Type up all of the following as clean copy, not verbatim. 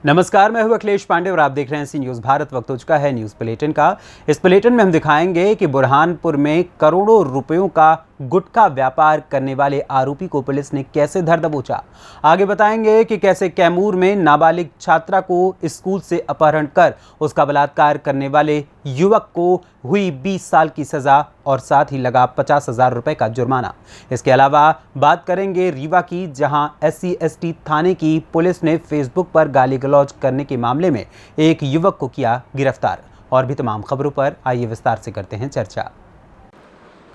नमस्कार, मैं हूं अखिलेश पांडे और आप देख रहे हैं सी न्यूज़ भारत। वक्त हो चुका है न्यूज़ बुलेटिन का। इस बुलेटिन में हम दिखाएंगे कि बुरहानपुर में करोड़ों रुपयों का गुटखा व्यापार करने वाले आरोपी को पुलिस ने कैसे धर दबोचा। आगे बताएंगे कि कैसे कैमूर में नाबालिग छात्रा को स्कूल से अपहरण कर उसका बलात्कार करने वाले युवक को हुई 20 साल की सजा और साथ ही लगा 50,000 रुपए का जुर्माना। इसके अलावा बात करेंगे रीवा की, जहां SC/ST थाने की पुलिस ने फेसबुक पर गाली गलौज करने के मामले में एक युवक को किया गिरफ्तार। और भी तमाम खबरों पर आइए विस्तार से करते हैं चर्चा।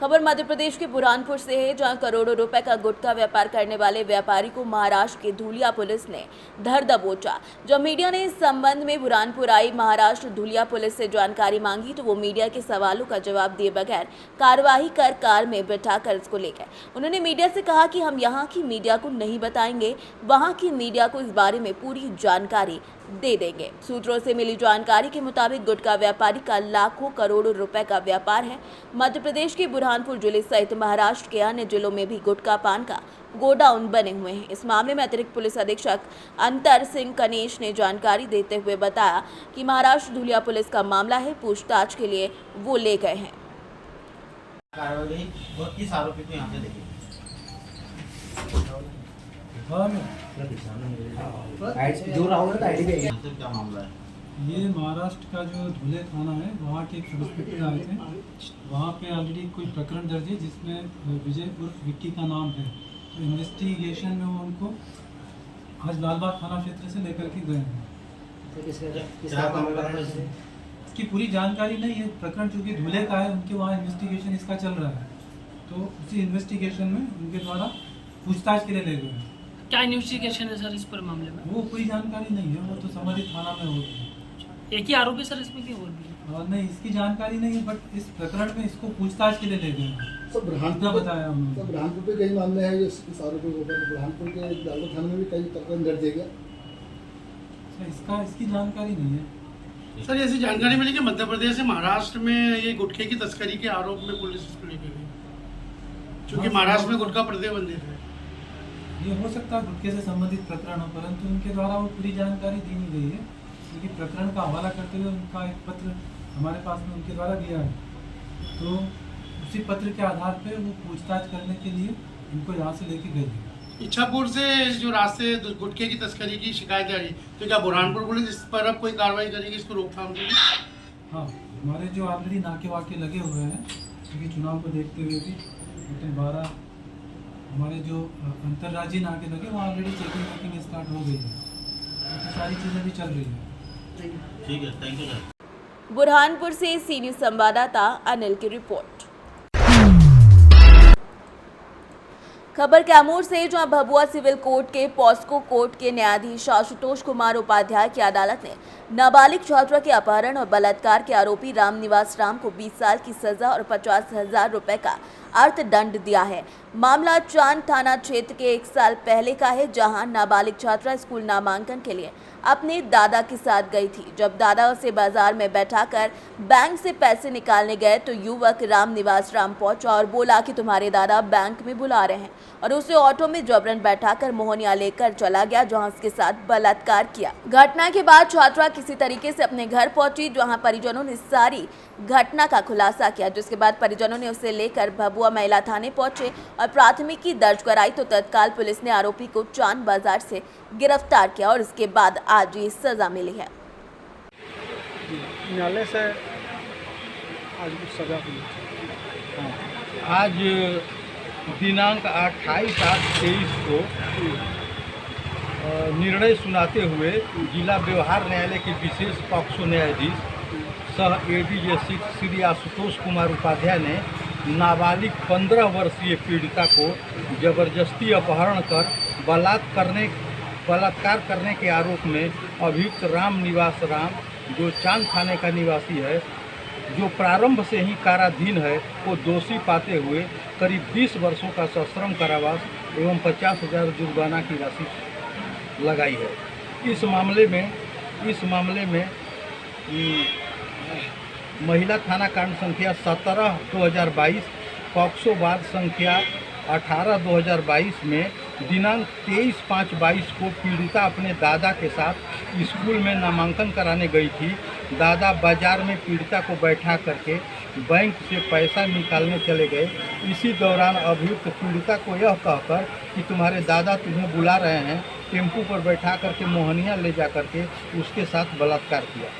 खबर मध्य प्रदेश के बुरहानपुर से है, जहां करोड़ों रुपए का गुटखा व्यापार करने वाले व्यापारी को महाराष्ट्र के धुलिया पुलिस ने धर दबोचा। जब मीडिया ने इस संबंध में बुरहानपुर आई महाराष्ट्र धुलिया पुलिस से जानकारी मांगी तो वो मीडिया के सवालों का जवाब दिए बगैर कार्यवाही कर कार में बैठाकर इसको ले गए। उन्होंने मीडिया से कहा कि हम यहाँ की मीडिया को नहीं बताएंगे, वहाँ की मीडिया को इस बारे में पूरी जानकारी दे देंगे। सूत्रों से मिली जानकारी के मुताबिक गुटखा व्यापारी का लाखों करोड़ों रुपए का व्यापार है। मध्य प्रदेश के बुरहानपुर जिले सहित महाराष्ट्र के अन्य जिलों में भी गुटखा पान का गोडाउन बने हुए हैं। इस मामले में अतिरिक्त पुलिस अधीक्षक अंतर सिंह कनेश ने जानकारी देते हुए बताया कि महाराष्ट्र धुलिया पुलिस का मामला है, पूछताछ के लिए वो ले गए हैं। क्या मामला है? ये महाराष्ट्र का जो धुले थाना है वहाँ के एक सब इंस्पेक्टर आए थे। वहाँ पे ऑलरेडी कोई प्रकरण दर्ज है जिसमें विजय उर्फ विक्की का नाम है। तो इन्वेस्टिगेशन में वो उनको आज लालबाग थाना क्षेत्र से लेकर के गए हैं। इसकी पूरी जानकारी नहीं है। प्रकरण चूँकि धुले का है, उनके वहाँ इन्वेस्टिगेशन इसका चल रहा है, तो उसी इन्वेस्टिगेशन में उनके द्वारा पूछताछ के लिए ले गए हैं। क्या इन्वेस्टिगेशन है सर इस पर मामले में? वो कोई जानकारी नहीं है, वो तो संबंधित थाना में होती है। एक ही आरोपी सर इसमें क्यों और भी? नहीं, इसकी जानकारी नहीं है, बट इस प्रकरण में इसको पूछताछ के लिए ले गए हैं। सब बुरहानपुर बताया उन्होंने। सब बुरहानपुर पे कई मामले हैं इस आरोपी के ऊपर। बुरहानपुर के लालबाग थाने में भी कई प्रकरण दर्ज है क्या? इसकी जानकारी नहीं है सर। ऐसी जानकारी मिली कि मध्य प्रदेश से महाराष्ट्र में ये गुटखे की तस्करी के आरोप में पुलिस इसको लेकर गई, क्योंकि महाराष्ट्र में गुटखा प्रतिबंधित है। ये हो सकता है गुटखे से संबंधित प्रकरण हो, परंतु उनके द्वारा वो पूरी जानकारी दी नहीं गई है, क्योंकि प्रकरण का हवाला करते हुए उनका एक पत्र हमारे पास में उनके द्वारा दिया है। तो उसी पत्र के आधार पर वो पूछताछ करने के लिए इनको यहाँ से लेके गए हैं। इच्छापुर से जो रास्ते गुटखे की तस्करी की शिकायत आ रही, तो क्या बुरहानपुर पुलिस इस पर अब कोई कार्रवाई करेगी, इसको रोकथाम के लिए? हाँ, हमारे जो ऑलरेडी नाके वाके लगे हुए हैं, क्योंकि चुनाव को देखते हुए भी 12 हमारे जो अंतर्राज्यीय नाके लगे वहाँ ऑलरेडी चेकिंग स्टार्ट हो गई है, तो सारी चीज़ें भी चल रही हैं। ठीक है, थैंक यू सर। बुरहानपुर से सी न्यूज़ संवाददाता अनिल की रिपोर्ट। खबर कैमूर से, जहां भभुआ सिविल कोर्ट के पॉस्को कोर्ट के न्यायाधीश आशुतोष कुमार उपाध्याय की अदालत ने नाबालिग छात्रा के अपहरण और बलात्कार के आरोपी रामनिवास राम को 20 साल की सजा और 50,000 रुपए का अर्थदंड दिया है। मामला चांद थाना क्षेत्र के 1 साल पहले का है, जहां नाबालिग छात्रा स्कूल नामांकन के लिए अपने दादा के साथ गई थी। जब दादा उसे बाजार में बैठाकर बैंक से पैसे निकालने गए तो युवक रामनिवास राम पहुंचा और बोला कि तुम्हारे दादा बैंक में बुला रहे हैं, और उसे ऑटो में जबरन बैठाकर मोहनिया लेकर चला गया, जहां उसके साथ बलात्कार किया। घटना के बाद छात्रा किसी तरीके से अपने घर पहुंची, जहां परिजनों ने सारी घटना का खुलासा किया, जिसके बाद परिजनों ने उसे लेकर भभुआ महिला थाने पहुंचे और प्राथमिकी दर्ज कराई। तो तत्काल पुलिस ने आरोपी को चांद बाजार से गिरफ्तार किया और इसके बाद आज ये सजा मिली है। न्यायालय से आज सजा हुई। आज दिनांक 28/8/23 को निर्णय सुनाते हुए जिला व्यवहार न्यायालय के विशेष पॉक्सो न्यायाधीश सह ADJ श्री आशुतोष कुमार उपाध्याय ने नाबालिग 15 वर्षीय पीड़िता को जबरदस्ती अपहरण कर बलात्कार करने के आरोप में अभियुक्त रामनिवास राम, जो चांद थाने का निवासी है, जो प्रारंभ से ही काराधीन है, को दोषी पाते हुए करीब 20 वर्षों का सश्रम कारावास एवं 50,000 जुर्माना की राशि लगाई है। इस मामले में महिला थाना कांड संख्या 17/2022, पॉक्सो वाद संख्या 18/2022 में दिनांक 23/5/22 को पीड़िता अपने दादा के साथ स्कूल में नामांकन कराने गई थी। दादा बाजार में पीड़िता को बैठा करके बैंक से पैसा निकालने चले गए। इसी दौरान अभियुक्त पीड़िता को यह कहकर कि तुम्हारे दादा तुम्हें बुला रहे हैं, टेम्पू पर बैठा करके मोहनिया ले जा करके उसके साथ बलात्कार किया।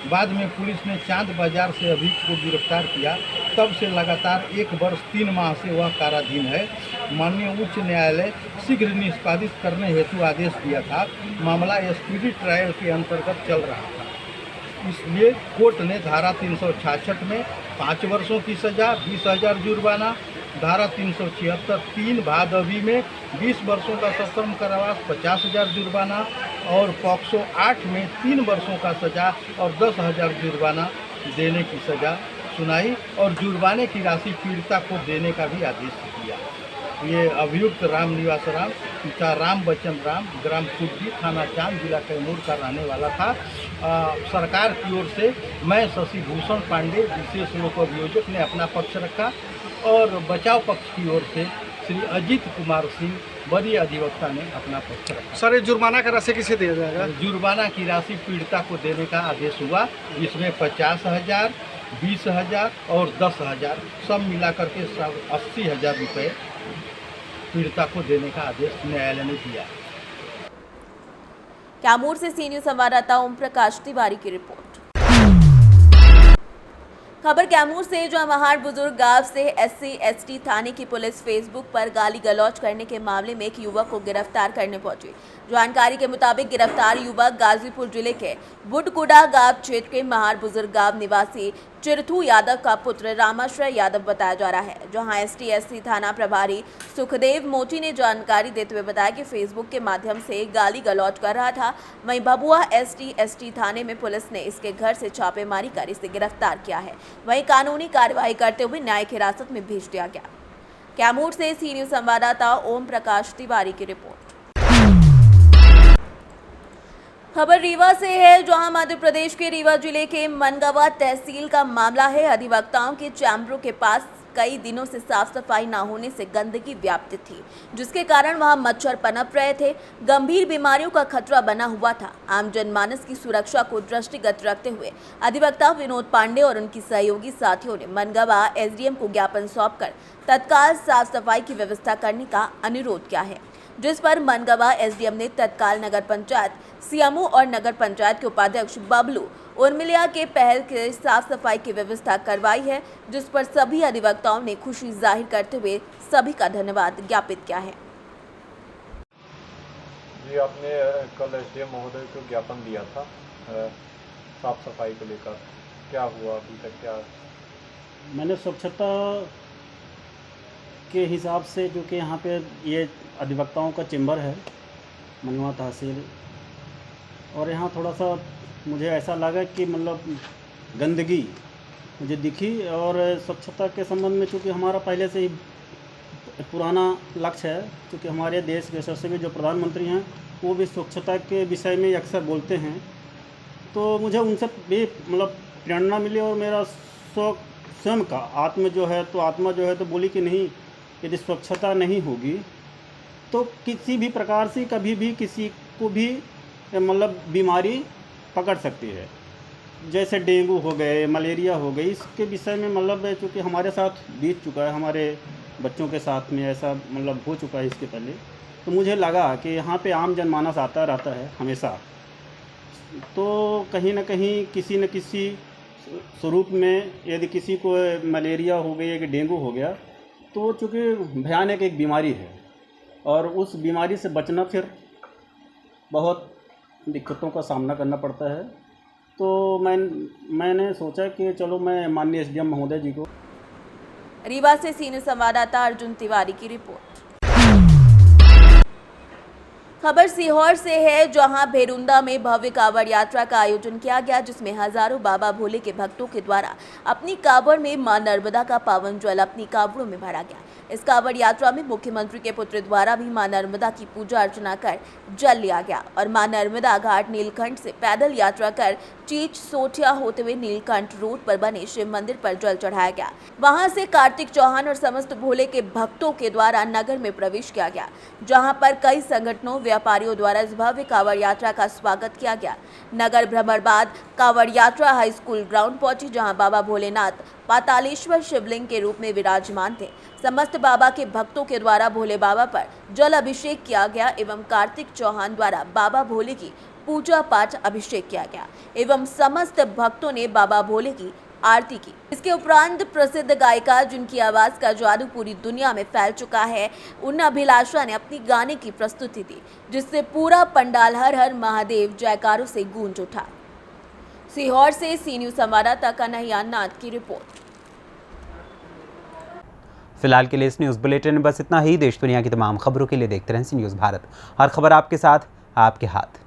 बाद में पुलिस ने चांद बाजार से अभियुक्त को गिरफ्तार किया। तब से लगातार 1 वर्ष 3 माह से वह काराधीन है। माननीय उच्च न्यायालय शीघ्र निष्पादित करने हेतु आदेश दिया था। मामला स्पीडी ट्रायल के अंतर्गत चल रहा था, इसलिए कोर्ट ने धारा 366 में 5 वर्षों की सज़ा, 20,000 जुर्माना, धारा 376 3 भादवी में 20 वर्षों का सश्रम कारावास, 50,000 जुर्माना और पॉक्सो 8 में 3 वर्षों का सज़ा और 10,000 जुर्माना देने की सज़ा सुनाई और जुर्माने की राशि पीड़िता को देने का भी आदेश दिया। ये अभियुक्त राम निवास राम पिता राम बच्चन राम ग्राम कुर्दी थाना चांद जिला कैमूर का रहने वाला था। सरकार की ओर से मैं शशि भूषण पांडे विशेष लोक अभियोजक ने अपना पक्ष रखा और बचाव पक्ष की ओर से श्री अजीत कुमार सिंह वरीय अधिवक्ता ने अपना पक्ष रखा। सर, ये जुर्माना का राशि किसे दिया जाएगा? जुर्माना की राशि पीड़िता को देने का आदेश हुआ, जिसमें 50,000, 20,000 और 10,000 सब मिलाकर के 80,000 रुपये पीड़िता को देने का आदेश न्यायालय ने दिया। कैमूर से सीनियर संवाददाता ओम प्रकाश तिवारी की रिपोर्ट। खबर कैमूर से, जहां महार बुजुर्ग गांव से SC/ST थाने की पुलिस फेसबुक पर गाली गलौज करने के मामले में एक युवक को गिरफ्तार करने पहुंची। जानकारी के मुताबिक गिरफ्तार युवक गाजीपुर जिले के बुडकुडा गांव क्षेत्र के महार बुजुर्ग गांव निवासी चिरथू यादव का पुत्र रामाश्रय यादव बताया जा रहा है। जहां ST/ST थाना प्रभारी सुखदेव मोची ने जानकारी देते हुए बताया कि फेसबुक के माध्यम से गाली गलौज कर रहा था। वहीं भभुआ ST/ST थाने में पुलिस ने इसके घर से छापेमारी कर इसे गिरफ्तार किया है। वहीं कानूनी कार्रवाई करते हुए न्यायिक हिरासत में भेज दिया गया। कैमूर से सीनियर संवाददाता ओम प्रकाश तिवारी की रिपोर्ट। खबर रीवा से है, जहां मध्य प्रदेश के रीवा जिले के मनगवा तहसील का मामला है। अधिवक्ताओं के चैम्बरों के पास कई दिनों से साफ सफाई न होने से गंदगी व्याप्त थी, जिसके कारण वहां मच्छर पनप रहे थे। गंभीर बीमारियों का खतरा बना हुआ था। आम जनमानस की सुरक्षा को दृष्टिगत रखते हुए अधिवक्ता विनोद पांडे और उनकी सहयोगी साथियों ने मनगवा SDM को ज्ञापन सौंपकर तत्काल साफ सफाई की व्यवस्था करने का अनुरोध किया है, जिस पर मनगवा SDM ने तत्काल नगर पंचायत CMO और नगर पंचायत के उपाध्यक्ष बबलू उर्मिलिया के पहल के साफ सफाई की व्यवस्था करवाई है, जिस पर सभी अधिवक्ताओं ने खुशी जाहिर करते हुए सभी का धन्यवाद ज्ञापित किया है। जी, आपने कल SDM महोदय को ज्ञापन दिया था साफ सफाई को लेकर, क्या हुआ अभी तक? क्या मैंने स्वच्छता के हिसाब से, क्योंकि यहाँ पे ये अधिवक्ताओं का चेंबर है मनवा तहसील, और यहाँ थोड़ा सा मुझे ऐसा लगा कि मतलब गंदगी मुझे दिखी। और स्वच्छता के संबंध में चूँकि हमारा पहले से ही पुराना लक्ष्य है, क्योंकि हमारे देश के यशस्वी जो प्रधानमंत्री हैं वो भी स्वच्छता के विषय में अक्सर बोलते हैं, तो मुझे उनसे भी मतलब प्रेरणा मिली। और मेरा स्वयं का आत्मा जो है तो बोली कि नहीं, यदि स्वच्छता नहीं होगी तो किसी भी प्रकार से कभी भी किसी को भी मतलब बीमारी पकड़ सकती है, जैसे डेंगू हो गए, मलेरिया हो गई। इसके विषय में मतलब चूँकि हमारे साथ बीत चुका है, हमारे बच्चों के साथ में ऐसा मतलब हो चुका है इसके पहले, तो मुझे लगा कि यहाँ पे आम जनमानस आता रहता है हमेशा, तो कहीं ना कहीं किसी न किसी स्वरूप में यदि किसी को मलेरिया हो गई या कि डेंगू हो गया, तो चूँकि भयानक एक बीमारी है और उस बीमारी से बचना फिर बहुत दिक्कतों का सामना करना पड़ता है। तो मैंने सोचा कि चलो मैं माननीय SDM महोदय जी को। रीवा से सीनियर संवाददाता अर्जुन तिवारी की रिपोर्ट। खबर सीहोर से है, जहां भेरुंदा में भव्य कांवड़ यात्रा का आयोजन किया गया, जिसमें हजारों बाबा भोले के भक्तों के द्वारा अपनी कांवड़ में मां नर्मदा का पावन जल अपनी कांवड़ों में भरा गया। इस कांवड़ यात्रा में मुख्यमंत्री के पुत्र द्वारा भी मां नर्मदा की पूजा अर्चना कर जल लिया गया और मां नर्मदा घाट नीलकंठ से पैदल यात्रा कर चीच सोटिया होते हुए नीलकंठ रोड पर बने शिव मंदिर पर जल चढ़ाया गया। वहां से कार्तिक चौहान और समस्त भोले के भक्तों के द्वारा नगर में प्रवेश किया गया, जहां पर कई संगठनों व्यापारियों द्वारा इस भव्य कांवड़ यात्रा का स्वागत किया गया। नगर भ्रमण बाद कांवड़ यात्रा हाई स्कूल ग्राउंड पहुंची, जहां बाबा भोलेनाथ पातालेश्वर शिवलिंग के रूप में विराजमान थे। समस्त बाबा के भक्तों के द्वारा भोले बाबा पर जल अभिषेक किया गया एवं कार्तिक चौहान द्वारा बाबा भोले की पूजा पाठ अभिषेक किया गया एवं समस्त भक्तों ने बाबा भोले की आरती की। इसके उपरांत प्रसिद्ध गायिका, जिनकी आवाज का जादू पूरी दुनिया में फैल चुका है, उन अभिलाषा ने अपनी गाने की प्रस्तुति दी, जिससे पूरा पंडाल हर हर महादेव जयकारों से गूंज उठा। सीहोर से सी न्यूज संवाददाता कन्हैया नाथ की रिपोर्ट। फिलहाल के लिए इस न्यूज़ बुलेटिन में बस इतना ही। देश दुनिया की तमाम खबरों के लिए देखते रहें सी न्यूज़ भारत। हर खबर आपके साथ, आपके हाथ।